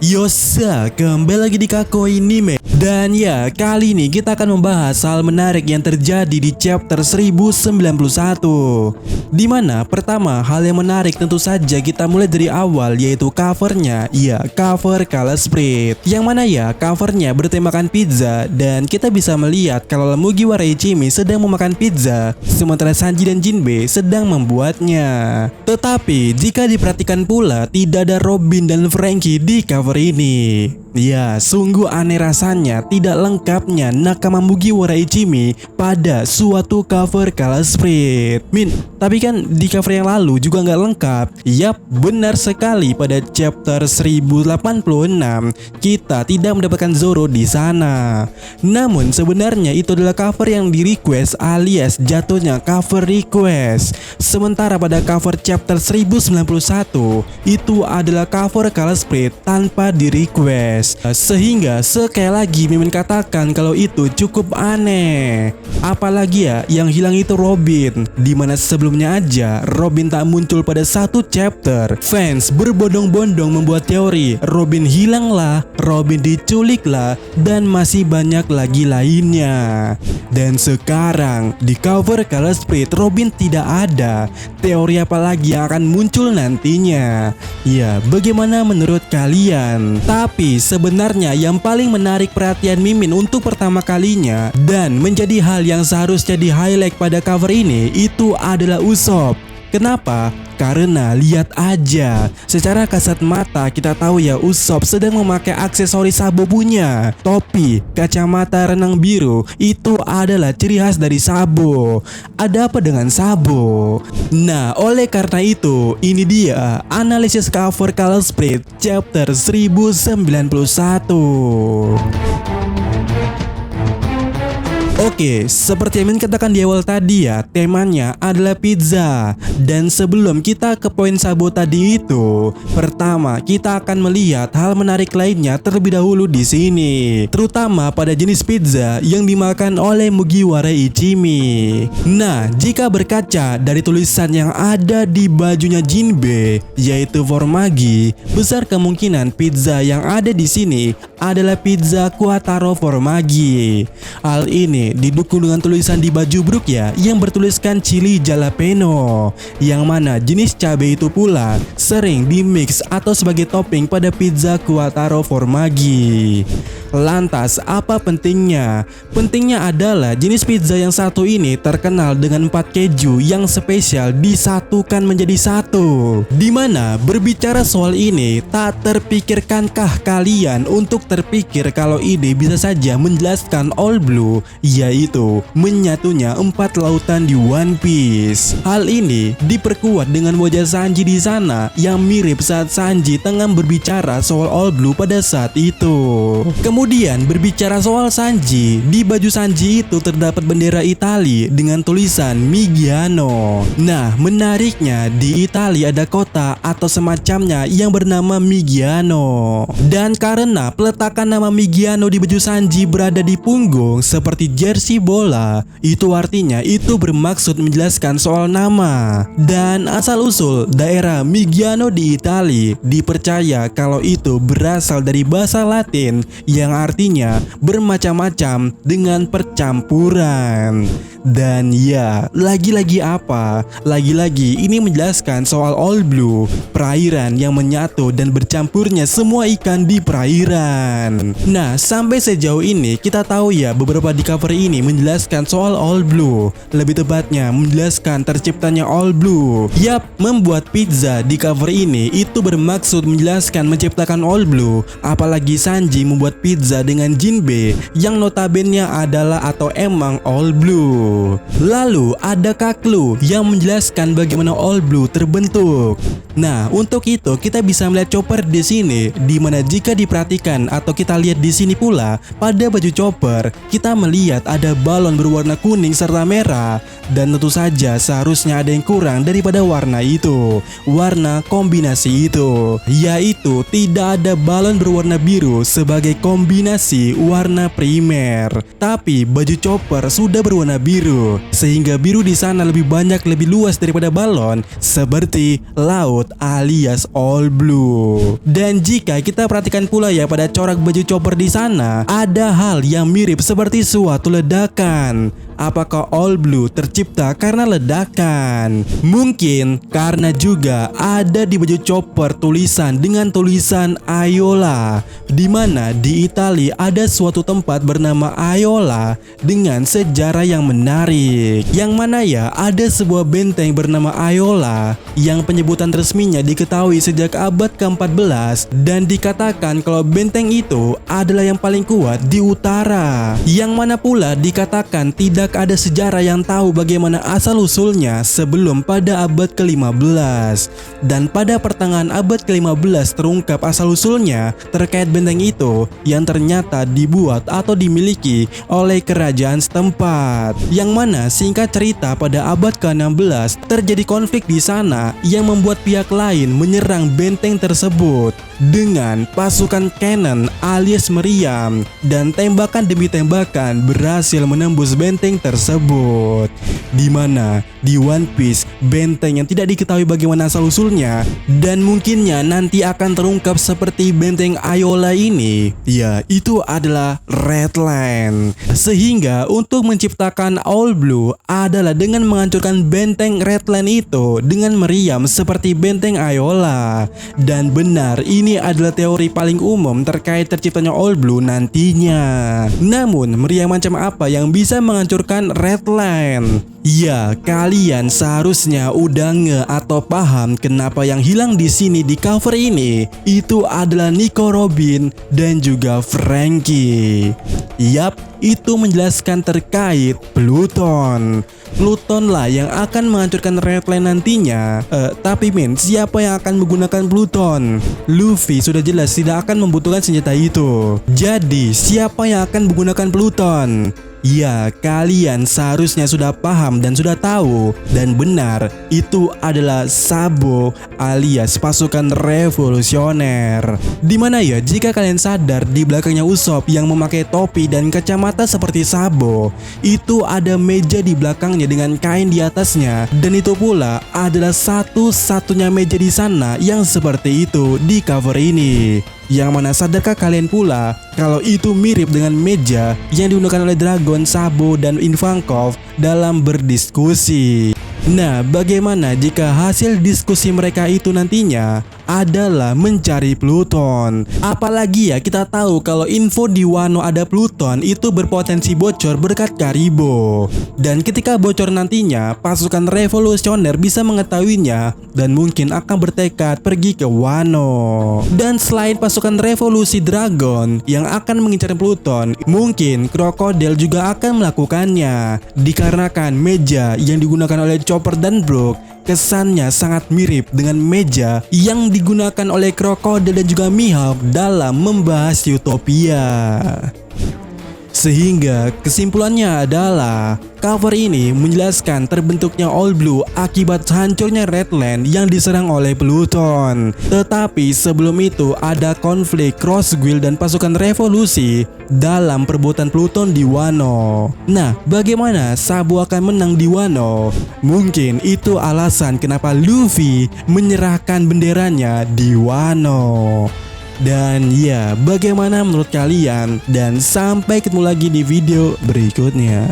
Yosa, kembali lagi di Kakoi Anime. Dan ya, kali ini kita akan membahas hal menarik yang terjadi di chapter 1091. Dimana pertama, hal yang menarik tentu saja kita mulai dari awal, yaitu covernya. Ya, cover Color Spread. Yang mana ya, covernya bertemakan pizza. Dan kita bisa melihat kalau Mugiwara Ichimi sedang memakan pizza, sementara Sanji dan Jinbe sedang membuatnya. Tetapi jika diperhatikan pula, tidak ada Robin dan Franky di cover ini. Ya, sungguh aneh rasanya tidak lengkapnya nakama Mugiwara Ichimi pada suatu cover Color Spread. Tapi kan di cover yang lalu juga nggak lengkap. Yap, benar sekali, pada chapter 1086 kita tidak mendapatkan Zoro di sana. Namun sebenarnya itu adalah cover yang di request alias jatuhnya cover request. Sementara pada cover chapter 1091 itu adalah cover Color Spread tanpa di request. Sehingga sekali lagi Mimin katakan kalau itu cukup aneh. Apalagi ya yang hilang itu Robin, dimana sebelumnya aja Robin tak muncul pada satu chapter. Fans berbondong-bondong membuat teori Robin hilang lah, Robin diculik lah, dan masih banyak lagi lainnya. Dan sekarang di cover Color Spread Robin tidak ada. Teori apa lagi yang akan muncul nantinya? Ya, bagaimana menurut kalian? Tapi sebenarnya yang paling menarik perhatian Mimin untuk pertama kalinya dan menjadi hal yang seharusnya di highlight pada cover ini itu adalah Usopp. Kenapa? Karena lihat aja, secara kasat mata kita tahu ya Usopp sedang memakai aksesoris Sabo punya. Topi, kacamata renang biru itu adalah ciri khas dari Sabo. Ada apa dengan Sabo? Nah, oleh karena itu, ini dia analisis cover Color Spread chapter 1091. Oke, seperti yang Min katakan di awal tadi ya, temanya adalah pizza. Dan sebelum kita ke poin Sabo tadi itu, pertama kita akan melihat hal menarik lainnya terlebih dahulu di sini, terutama pada jenis pizza yang dimakan oleh Mugiwara Ichimi. Nah, jika berkaca dari tulisan yang ada di bajunya Jinbe, yaitu Formagi, besar kemungkinan pizza yang ada di sini adalah pizza Quattaro Formagi. Hal ini didukung dengan tulisan di baju Brook ya, yang bertuliskan chili jalapeno, yang mana jenis cabai itu pula sering dimix atau sebagai topping pada pizza Quattaro Formagi. Lantas apa pentingnya? Pentingnya adalah jenis pizza yang satu ini terkenal dengan 4 keju yang spesial disatukan menjadi satu. Dimana berbicara soal ini, tak terpikirkankah kalian untuk terpikir kalau ini bisa saja menjelaskan All Blue, yaitu menyatunya 4 lautan di One Piece. Hal ini diperkuat dengan wajah Sanji di sana yang mirip saat Sanji tengah berbicara soal All Blue pada saat itu. Kemudian berbicara soal Sanji, di baju Sanji itu terdapat bendera Italia dengan tulisan Migiano. Nah, menariknya di Italia ada kota atau semacamnya yang bernama Migiano. Dan karena peletakan nama Migiano di baju Sanji berada di punggung seperti jersey bola, itu artinya itu bermaksud menjelaskan soal nama. Dan asal-usul daerah Migiano di Italia dipercaya kalau itu berasal dari bahasa Latin yang artinya bermacam-macam dengan percampuran. Dan ya, lagi-lagi apa? Lagi-lagi ini menjelaskan soal All Blue, perairan yang menyatu dan bercampurnya semua ikan di perairan. Nah, sampai sejauh ini kita tahu ya beberapa di cover ini menjelaskan soal All Blue. Lebih tepatnya menjelaskan terciptanya All Blue. Yap, membuat pizza di cover ini itu bermaksud menjelaskan menciptakan All Blue. Apalagi Sanji membuat pizza dengan Jinbe yang notabene adalah atau emang All Blue. Lalu ada Kaklu yang menjelaskan bagaimana All Blue terbentuk. Nah, untuk itu kita bisa melihat Chopper di sini, dimana jika diperhatikan atau kita lihat di sini pula pada baju Chopper, kita melihat ada ada balon berwarna kuning serta merah. Dan tentu saja seharusnya ada yang kurang daripada warna itu, warna kombinasi itu, yaitu tidak ada balon berwarna biru sebagai kombinasi warna primer. Tapi baju Chopper sudah berwarna biru, sehingga biru di sana lebih banyak, lebih luas daripada balon, seperti laut alias all blue. Dan jika kita perhatikan pula ya pada corak baju Chopper di sana, ada hal yang mirip seperti suatu ledakan. Apakah all blue tercipta karena ledakan? Mungkin karena juga ada di baju Chopper tulisan dengan tulisan Aiola, di mana di Italia ada suatu tempat bernama Aiola dengan sejarah yang menarik. Yang mana ya ada sebuah benteng bernama Aiola yang penyebutan resminya diketahui sejak abad ke-14 dan dikatakan kalau benteng itu adalah yang paling kuat di utara. Yang mana pula dikatakan tidak ada sejarah yang tahu bagaimana asal-usulnya sebelum pada abad ke-15. Dan pada pertengahan abad ke-15 terungkap asal-usulnya terkait benteng itu yang ternyata dibuat atau dimiliki oleh kerajaan setempat. Yang mana singkat cerita pada abad ke-16 terjadi konflik di sana yang membuat pihak lain menyerang benteng tersebut dengan pasukan cannon alias meriam, dan tembakan demi tembakan berhasil menembus benteng tersebut. Dimana di One Piece benteng yang tidak diketahui bagaimana asal-usulnya dan mungkinnya nanti akan terungkap seperti benteng Aiola ini, ya itu adalah Redland. Sehingga untuk menciptakan All Blue adalah dengan menghancurkan benteng Redland itu dengan meriam seperti benteng Aiola. Dan benar, ini adalah teori paling umum terkait terciptanya All Blue nantinya. Namun meriam macam apa yang bisa menghancurkan Redland? Ya, kalian seharusnya udah nge atau paham kenapa yang hilang di sini di cover ini itu adalah Nico Robin dan juga Franky. Yap, itu menjelaskan terkait Pluton. Pluton lah yang akan menghancurkan Redland nantinya. Tapi siapa yang akan menggunakan Pluton? Luffy sudah jelas tidak akan membutuhkan senjata itu. Jadi siapa yang akan menggunakan Pluton? Ya, kalian seharusnya sudah paham dan sudah tahu. Dan benar, itu adalah Sabo alias pasukan revolusioner. Dimana ya, jika kalian sadar di belakangnya Usopp yang memakai topi dan kacamata seperti Sabo, itu ada meja di belakangnya dengan kain di atasnya. Dan itu pula adalah satu-satunya meja di sana yang seperti itu di cover ini. Yang mana sadarkah kalian pula kalau itu mirip dengan meja yang digunakan oleh Dragon, Sabo, dan Ivankov dalam berdiskusi? Nah, bagaimana jika hasil diskusi mereka itu nantinya adalah mencari Pluton? Apalagi ya kita tahu kalau info di Wano ada Pluton itu berpotensi bocor berkat Karibo. Dan ketika bocor nantinya, pasukan revolusioner bisa mengetahuinya dan mungkin akan bertekad pergi ke Wano. Dan selain pasukan revolusi Dragon yang akan mengincar Pluton, mungkin krokodil juga akan melakukannya. Dikarenakan meja yang digunakan oleh Chopper dan Brook kesannya sangat mirip dengan meja yang digunakan oleh krokodil dan juga Mihawk dalam membahas Utopia. Sehingga kesimpulannya adalah cover ini menjelaskan terbentuknya All Blue akibat hancurnya Redland yang diserang oleh Pluton. Tetapi sebelum itu ada konflik Cross Guild dan pasukan revolusi dalam perbuatan Pluton di Wano. Nah, bagaimana Sabo akan menang di Wano? Mungkin itu alasan kenapa Luffy menyerahkan benderanya di Wano. Dan ya, bagaimana menurut kalian? Dan sampai ketemu lagi di video berikutnya.